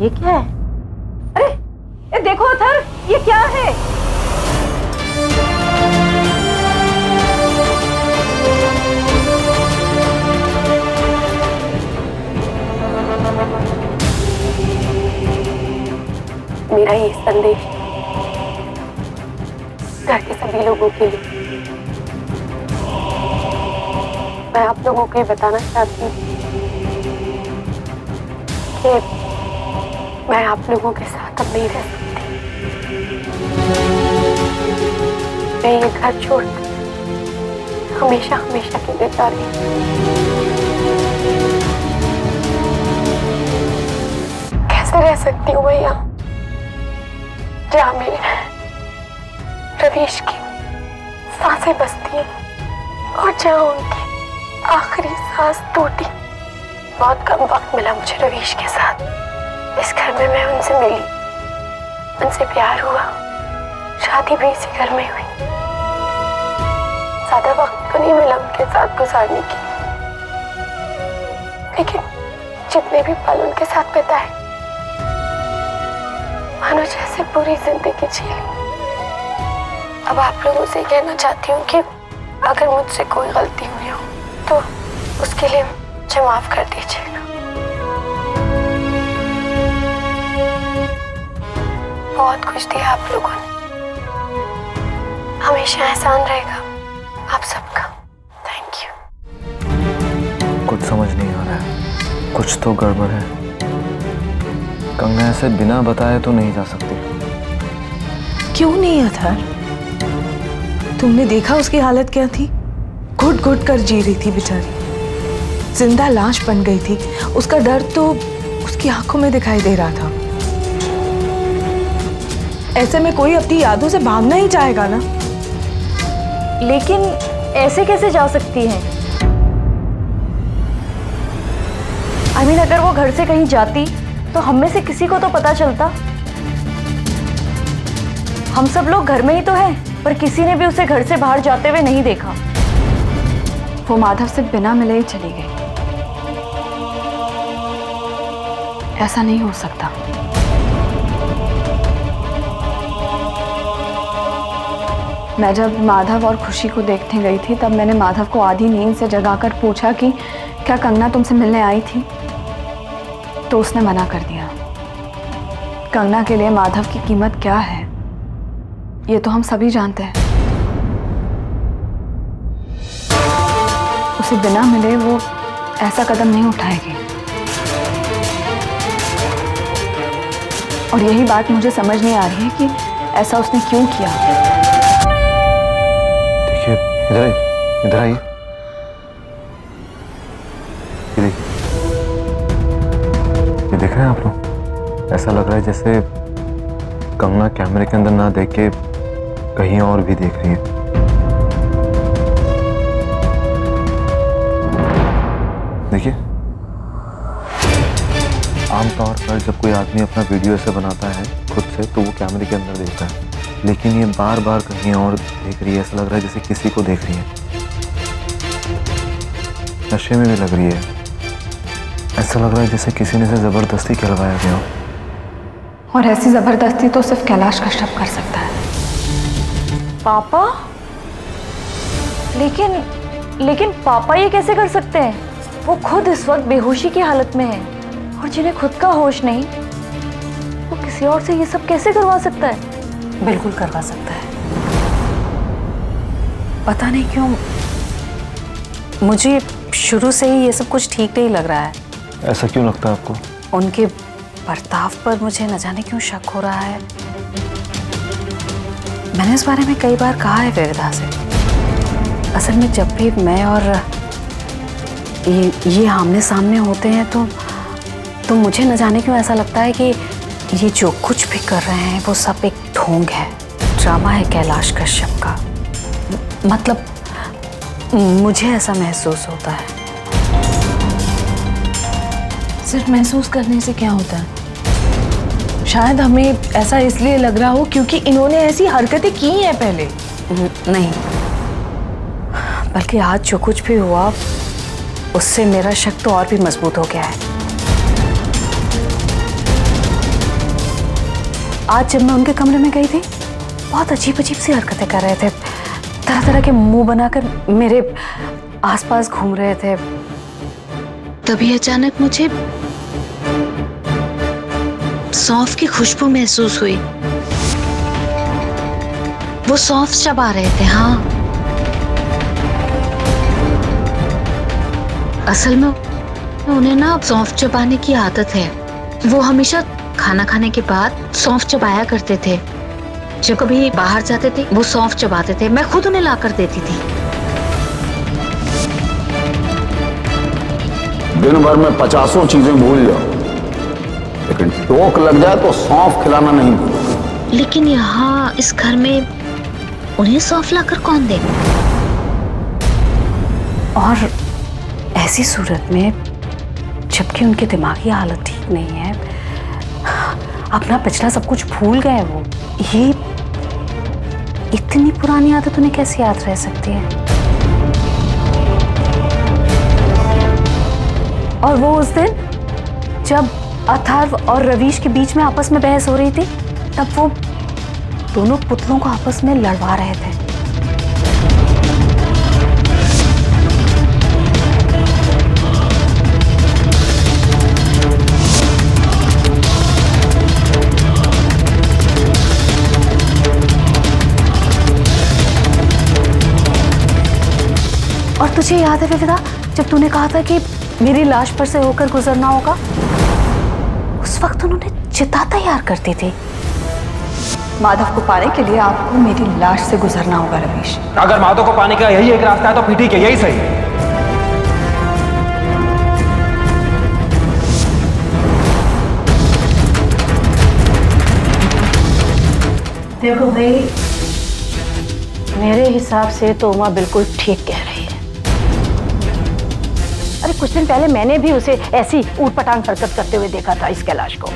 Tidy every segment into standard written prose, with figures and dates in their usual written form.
ये क्या है? अरे ये देखो अथर, ये क्या है? मेरा ये संदेश घर के सभी लोगों के लिए, मैं आप लोगों को ये बताना चाहती हूँ कि मैं आप लोगों के साथ अब नहीं रह सकती। मैं ये घर छोड़ हमेशा हमेशा के लिए जा रही हूँ। कैसे रह सकती हूँ मैं यहाँ, जहाँ मेरे रवीश की सांसें बसती हैं और जहाँ उनकी आखिरी सांस टूटी। बहुत कम वक्त मिला मुझे रवीश के साथ। इस घर में मैं उनसे मिली, उनसे प्यार हुआ, शादी भी इसी घर में हुई। ज्यादा वक्त तो नहीं मिला उनके साथ गुजारने की, लेकिन जितने भी पल उनके साथ बिताए, मानो जैसे पूरी जिंदगी जी ली। अब आप लोगों से कहना चाहती हूँ कि अगर मुझसे कोई गलती हुई हो तो उसके लिए मुझे माफ कर दीजिएगा। बहुत कुछ दिया आप लोगों ने, हमेशा एहसान रहेगा आप सबका। Thank you. कुछ समझ नहीं आ रहा है, कुछ तो गड़बड़ है। कंगना ऐसे बिना बताए तो नहीं जा सकती। क्यों नहीं अथर? तुमने देखा उसकी हालत क्या थी? घुट घुट कर जी रही थी बेचारी, जिंदा लाश बन गई थी। उसका दर्द तो उसकी आंखों में दिखाई दे रहा था। ऐसे में कोई अपनी यादों से भागना ही चाहेगा ना। लेकिन ऐसे कैसे जा सकती हैं? अगर वो घर से कहीं जाती तो हम में से किसी को तो पता चलता। हम सब लोग घर में ही तो हैं, पर किसी ने भी उसे घर से बाहर जाते हुए नहीं देखा। वो माधव से बिना मिले ही चली गई। ऐसा नहीं हो सकता। मैं जब माधव और खुशी को देखने गई थी तब मैंने माधव को आधी नींद से जगाकर पूछा कि क्या कंगना तुमसे मिलने आई थी, तो उसने मना कर दिया। कंगना के लिए माधव की कीमत क्या है ये तो हम सभी जानते हैं। उसे बिना मिले वो ऐसा कदम नहीं उठाएगी, और यही बात मुझे समझ नहीं आ रही है कि ऐसा उसने क्यों किया। देखिए, इधर आइए। ये देख रहे हैं आप लोग? ऐसा लग रहा है जैसे कंगना कैमरे के अंदर ना देख के कहीं और भी देख रही है। देखिए, आमतौर पर जब कोई आदमी अपना वीडियो ऐसे बनाता है खुद से तो वो कैमरे के अंदर देखता है, लेकिन ये बार बार कहीं और देख रही है। ऐसा लग रहा है जैसे किसी को देख रही है। नशे में भी लग रही है। ऐसा लग रहा है जैसे किसी ने इसे जबरदस्ती कहलवाया गया हो। और ऐसी जबरदस्ती तो सिर्फ कैलाश कश्यप कर सकता है। पापा? लेकिन पापा ये कैसे कर सकते हैं? वो खुद इस वक्त बेहोशी की हालत में है, और जिन्हें खुद का होश नहीं, वो किसी और से ये सब कैसे करवा सकता है? बिल्कुल करवा सकता है। पता नहीं क्यों मुझे शुरू से ही ये सब कुछ ठीक नहीं लग रहा है। ऐसा क्यों लगता है आपको? उनके बर्ताव पर मुझे न जाने क्यों शक हो रहा है। मैंने इस बारे में कई बार कहा है विविधा से। असल में जब भी मैं और ये आमने सामने होते हैं तो मुझे न जाने क्यों ऐसा लगता है कि ये जो कुछ भी कर रहे हैं वो सब एक ढोंग है, ड्रामा है कैलाश कश्यप का। मतलब मुझे ऐसा महसूस होता है। सिर्फ महसूस करने से क्या होता है? शायद हमें ऐसा इसलिए लग रहा हो क्योंकि इन्होंने ऐसी हरकतें की हैं पहले। नहीं, बल्कि आज जो कुछ भी हुआ उससे मेरा शक तो और भी मजबूत हो गया है। आज जब मैं उनके कमरे में गई थी, बहुत अजीब अजीब सी हरकतें कर रहे थे, तरह तरह के मुंह बनाकर मेरे आसपास घूम रहे थे। तभी अचानक मुझे सौंफ की खुशबू महसूस हुई। वो सौंफ चबा रहे थे। हाँ, असल में उन्हें ना सौंफ चबाने की आदत है। वो हमेशा खाना खाने के बाद सौंफ चबाया करते थे। जब कभी बाहर जाते थे वो सौंफ चबाते थे, मैं खुद उन्हें लाकर देती थी। दिन भर में 50 चीजें भूल जाओ, लेकिन टोक लग जाए तो सौंफ खिलाना नहीं भूलो। लेकिन यहाँ इस घर में उन्हें सौंफ लाकर कौन दे? और ऐसी सूरत में जबकि उनकी दिमागी हालत ठीक नहीं है, अपना पिछला सब कुछ भूल गए वो, ये इतनी पुरानी आदत उन्हें कैसे याद रह सकती है? और वो उस दिन जब अथर्व और रवीश के बीच में आपस में बहस हो रही थी, तब वो दोनों पुतलों को आपस में लड़वा रहे थे। और तुझे याद है विविधा, जब तूने कहा था कि मेरी लाश पर से होकर गुजरना होगा, उस वक्त उन्होंने चिता तैयार करती थी। माधव को पाने के लिए आपको मेरी लाश से गुजरना होगा रवीश। अगर माधव को पाने का यही एक रास्ता है तो फिर ठीक है, यही सही है। देखो भाई, मेरे हिसाब से तो उमा बिल्कुल ठीक कह रही है। अरे कुछ दिन पहले मैंने भी उसे ऐसी ऊटपटांग हरकत करते हुए देखा था, इस कैलाश को।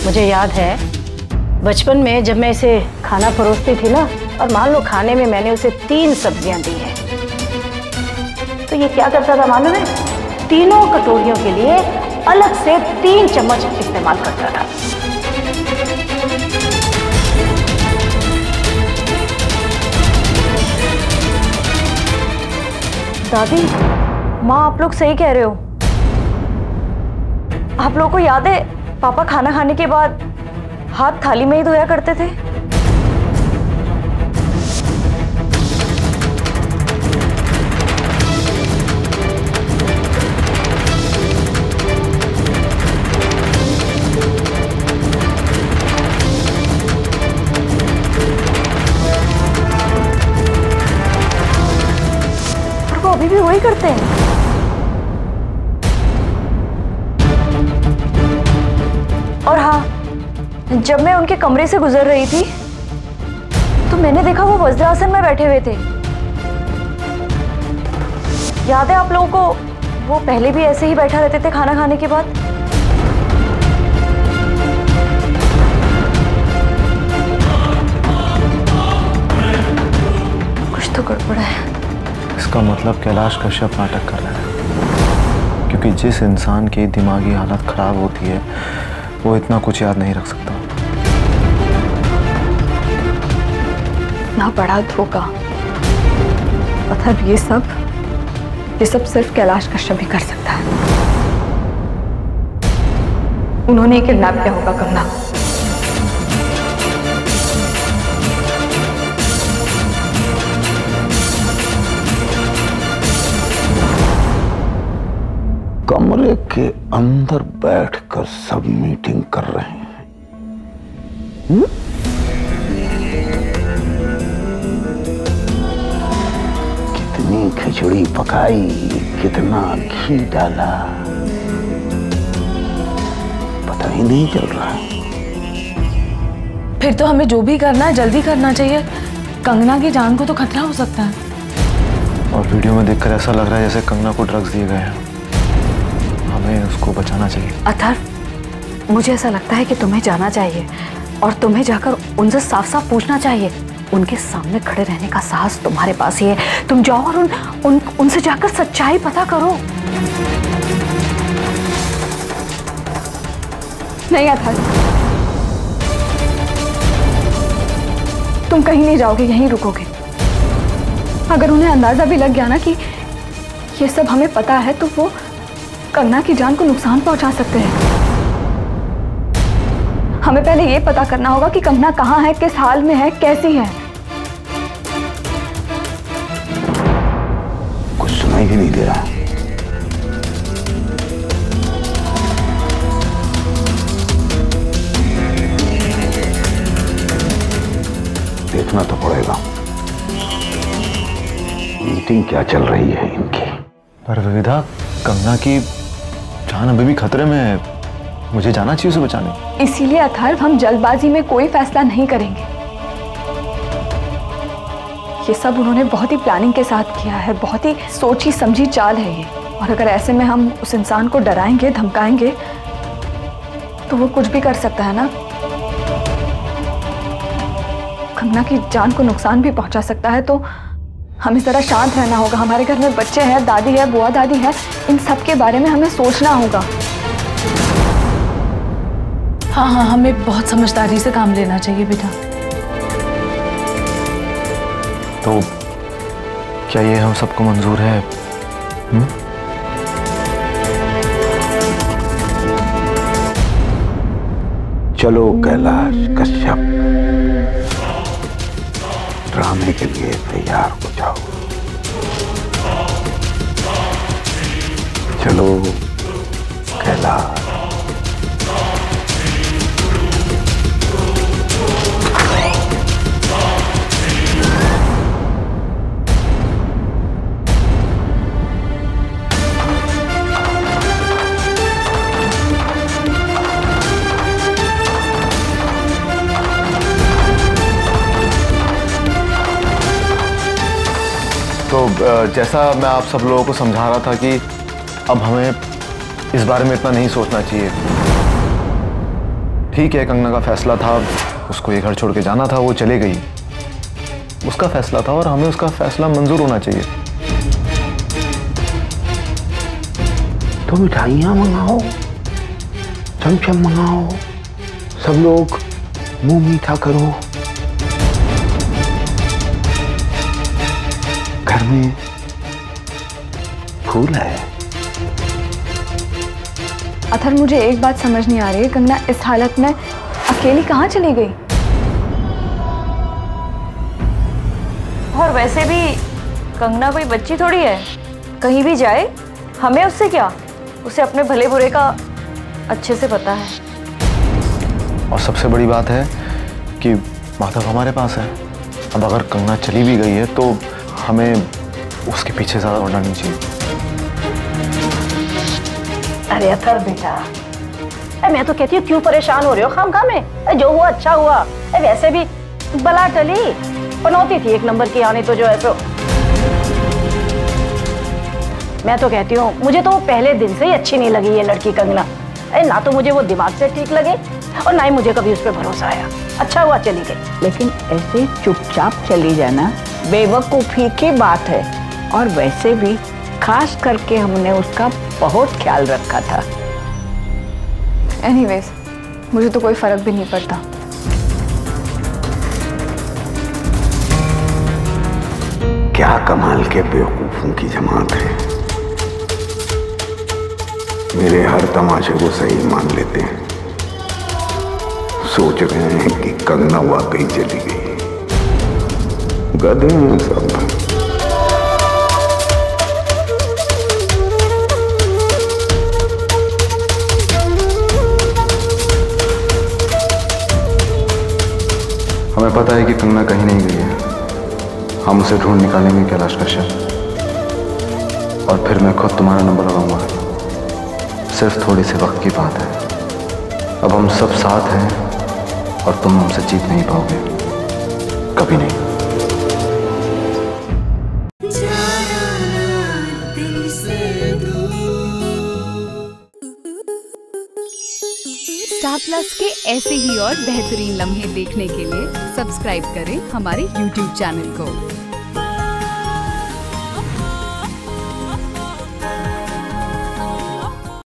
मुझे याद है बचपन में जब मैं इसे खाना परोसती थी ना, और मान लो खाने में मैंने उसे 3 सब्जियां दी हैं, तो ये क्या करता था मालूम है? तीनों कटोरियों के लिए अलग से 3 चम्मच इस्तेमाल करता था। दादी, माँ आप लोग सही कह रहे हो। आप लोगों को याद है पापा खाना खाने के बाद हाथ थाली में ही धोया करते थे? और वो अभी भी वही करते हैं। और हाँ, जब मैं उनके कमरे से गुजर रही थी तो मैंने देखा वो वज्रासन में बैठे हुए थे। याद है आप लोगों को, वो पहले भी ऐसे ही बैठा रहते थे खाना खाने के बाद? कुछ तो गड़बड़ है। इसका मतलब कैलाश कश्यप नाटक कर रहा है, क्योंकि जिस इंसान की दिमागी हालत खराब होती है वो इतना कुछ याद नहीं रख सकता। ना बड़ा धोखा। अथर्व, ये सब सिर्फ कैलाश कश्यप ही कर सकता है। उन्होंने किडनैप किया होगा कंगना को। कमरे के अंदर बैठकर सब मीटिंग कर रहे हैं। कितनी खिचड़ी पकाई, कितना घी डाला, पता ही नहीं चल रहा है। फिर तो हमें जो भी करना है जल्दी करना चाहिए। कंगना की जान को तो खतरा हो सकता है। और वीडियो में देखकर ऐसा लग रहा है जैसे कंगना को ड्रग्स दिए गए हैं। हमें उसको बचाना चाहिए। अथर्व, मुझे ऐसा लगता है कि तुम्हें जाना चाहिए और तुम्हें जाकर उनसे साफ साफ पूछना चाहिए। उनके सामने खड़े रहने का साहस तुम्हारे पास ही है। तुम जाओ और उनसे जाकर सच्चाई पता करो। नहीं अथर्व, तुम कहीं नहीं जाओगे, यहीं रुकोगे। अगर उन्हें अंदाजा भी लग गया ना कि ये सब हमें पता है तो वो कंगना की जान को नुकसान पहुंचा सकते हैं। हमें पहले ये पता करना होगा कि कंगना कहाँ है, किस हाल में है, कैसी है। कुछ सुनाई भी नहीं दे रहा। देखना तो पड़ेगा मीटिंग क्या चल रही है इनकी। पर विविधा, कंगना की जान अभी भी खतरे में है, मुझे जाना चाहिए उसे बचाने। इसीलिए अथर्व, हम जल्दबाजी में कोई फैसला नहीं करेंगे। ये सब उन्होंने बहुत ही प्लानिंग के साथ किया है, बहुत ही सोची समझी चाल है ये। और अगर ऐसे में हम उस इंसान को डराएंगे, धमकाएंगे तो वो कुछ भी कर सकता है ना। कंगना की जान को नुकसान भी पहुंचा सकता है। तो हमें जरा शांत रहना होगा। हमारे घर में बच्चे हैं, दादी है, बुआ दादी है, इन सब के बारे में हमें सोचना होगा। हाँ हाँ, हमें बहुत समझदारी से काम लेना चाहिए बेटा। तो क्या ये हम सबको मंजूर है? चलो कैलाश कश्यप, ड्रामे के लिए तैयार हो जाओ। चलो कैलाश। तो जैसा मैं आप सब लोगों को समझा रहा था कि अब हमें इस बारे में इतना नहीं सोचना चाहिए। ठीक है, कंगना का फैसला था, उसको ये घर छोड़ के जाना था, वो चले गई, उसका फैसला था और हमें उसका फैसला मंजूर होना चाहिए। तो मिठाइयाँ मंगाओ, चमचम मंगाओ, सब लोग मुंह मीठा करो। घर में फूल है। अथर्व, मुझे एक बात समझ नहीं आ रही है, कंगना इस हालत में अकेली कहाँ चली गई? और वैसे भी कंगना कोई बच्ची थोड़ी है, कहीं भी जाए हमें उससे क्या, उसे अपने भले बुरे का अच्छे से पता है। और सबसे बड़ी बात है कि माधव हमारे पास है। अब अगर कंगना चली भी गई है तो हमें उसके पीछे ज्यादा दौड़ना नहीं चाहिए। अरे अथर्व बेटा, मैं तो कहती हूँ क्यों परेशान हो रहे हो खामखा में? जो हुआ अच्छा हुआ। वैसे भी बला टली, पनौती थी एक नंबर की आने तो जो है सो। मैं तो कहती हूँ मुझे तो वो पहले दिन से ही अच्छी नहीं लगी ये लड़की कंगना। ना तो मुझे वो दिमाग से ठीक लगे और ना ही मुझे कभी उस पर भरोसा आया। अच्छा हुआ चली गई। लेकिन ऐसे चुपचाप चली जाना बेवकूफ़ी की बात है। और वैसे भी खास करके हमने उसका बहुत ख्याल रखा था। एनीवेज, मुझे तो कोई फर्क भी नहीं पड़ता। क्या कमाल के बेवकूफों की जमात है। मेरे हर तमाशे को सही मान लेते हैं, सोच रहे हैं कि कंगना वाकई चली गई। गधे हैं सब। हमें पता है कि कंगना कहीं नहीं गई है। हम उसे ढूंढ निकालेंगे कैलाश कश्यप, और फिर मैं खुद तुम्हारा नंबर लगाऊंगा। सिर्फ थोड़ी सी वक्त की बात है। अब हम सब साथ हैं और तुम हमसे जीत नहीं पाओगे, कभी नहीं। स्टार प्लस के ऐसे ही और बेहतरीन लम्हे देखने के लिए सब्सक्राइब करें हमारे YouTube चैनल को।